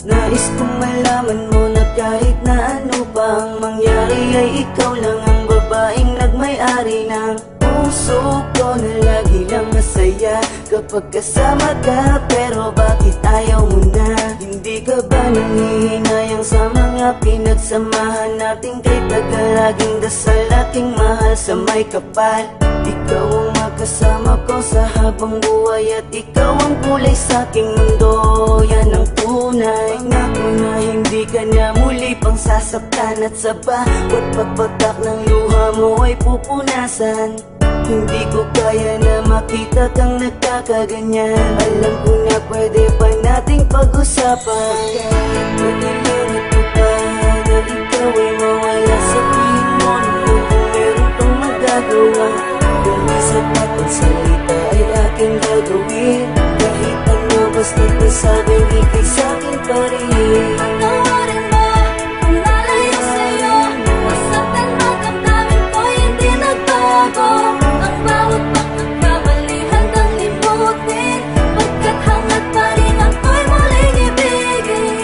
Nais kong malaman mo na kahit na ano bang mangyari ay ikaw lang ang babaeng nagmay-ari ng puso ko na lagi lang masaya kapag kasama ka. Pero bakit ayaw mo na? Hindi ka ba nangihinayang sa mga pinagsamahan natin? Kay tagal laging dasal aking mahal sa may kapal. Ikaw ang makasama ko sa habang buhay at ikaw ang kulay sa aking mundo. Yan ang tunay. Pangako na hindi ka na muli pang sasaktan at sa bawat pagpatak ng luha mo ay pupunasan. Hindi ko kaya na makita kang nagkakaganyan. Alam ko na pwede pa nating pag-usapan. Pwede lang ito pa na ikaw ay mawala. Sabihin mo naman kung meron pang magagawa. Kung may sapat ang salita ay aking gagawin. Kahit ano basta't nasabing ikay sa'kin pa rin. Patawarin mo kung nalayo sa'yo. Masaktan man ang damdamin ko hindi nagbago. Ang bawat pagkakamali handang limutin. Pagkat hangad pa rin ako'y muling ibigin.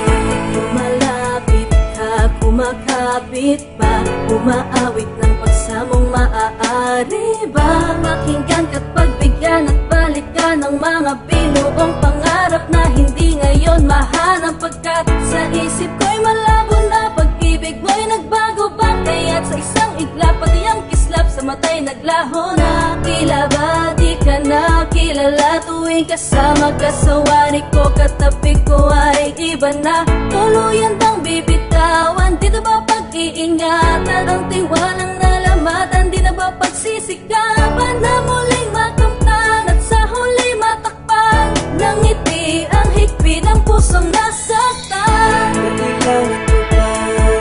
Lumalapit ka, kumakapit pa. Umaawit ng pagsamong maaari ba? Pakinggan ka't pagbigyan at balikan ng mga binuong pangarap na hindi ngayon mahanap. Pagkat sa isip ko'y malabo na pag-ibig mo'y nagbago ba? Kaya't sa isang iglap pati ang kislap sa mata'y naglaho na. Tila ba di ka na kilala tuwing kasama ka sa wari ko? Katabi ko ay iba na. Tuluyan bang bibitawan? Di na ba pag-iingatan? Ang tiwalang nalamatan? Di na ba pagsisikapan na muling makamtan at sa huli matakpan? Nang ngiti ang higpit ng pusong nasaktan. Pwede lang ito pa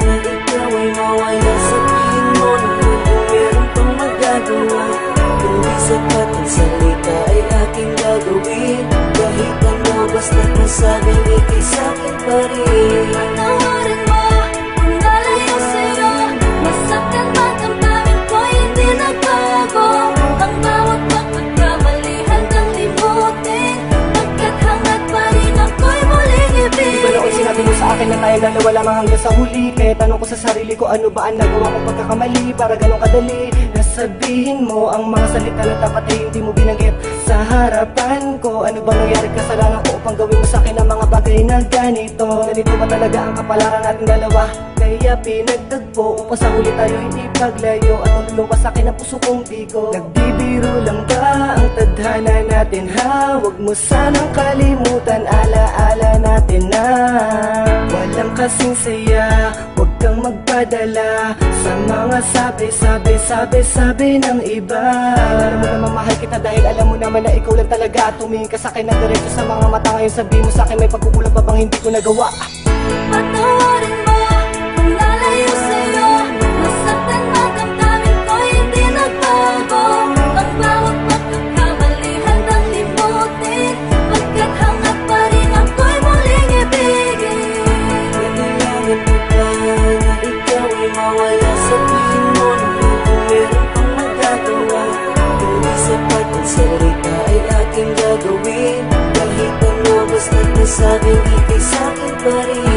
na ikaw ay mawala. Sabihin mo naman kung meron pang magagawa. Kung di sapat ang salita ay aking gagawin. Kahit ano basta't nasabing ikay sa'kin pa rin. Patawarin mo kung nalayo sa'yo. Masaktan man ang damdamin ko hindi nagbago. Ang bawat pagkakamali handang limutin. Pagkat hangad pa rin ako'y muling ibigin. Di ba noon sinabi mo sa akin na tayong dalawa lamang hanggang sa huli? Kaya tanong ko sa sarili ko, ano ba ang nagawa kong pagkakamali para ganun kadali? Nasabihin mo ang mga salita na dapat ay hindi mo binanggit sa harapan ko. Ano bang nangyari kasalanan ko upang gawin mo sa akin ang mga bagay na ganito? Ganito ba talaga ang kapalaran nating dalawa? Kaya pinagtagpo upang sa huli tayo hindi paglayo. At ang luluwa sa akin ang puso kong bigo. Nagbibiro lang ba ang tadhana natin ha? Huwag mo sanang kalimutan, alaala natin na walang kasing saya. Huwag kang magpadala sa mga sabi ng iba. Alam mo naman mahal kita dahil alam mo naman na ikaw lang talaga. Tumingin ka sa akin na diretso sa mga mata. Ngayon sabihin mo sa akin may pagkukulang pa bang hindi ko nagawa? Patawarin mo kung nalayo sa'yo. Masaktan man ang damdamin ko hindi nagbago. Ang bawat pagkakamali handang limutin. Pagkat hangad pa rin ako'y muling ibigin. Pwede lang ito pa na ikaw ay mawala. Sabihin mo naman kung meron pang magagawa. Kung di sapat ang salita ay aking gagawin. Kahit ano basta't nasabing ikay sa'kin pa rin.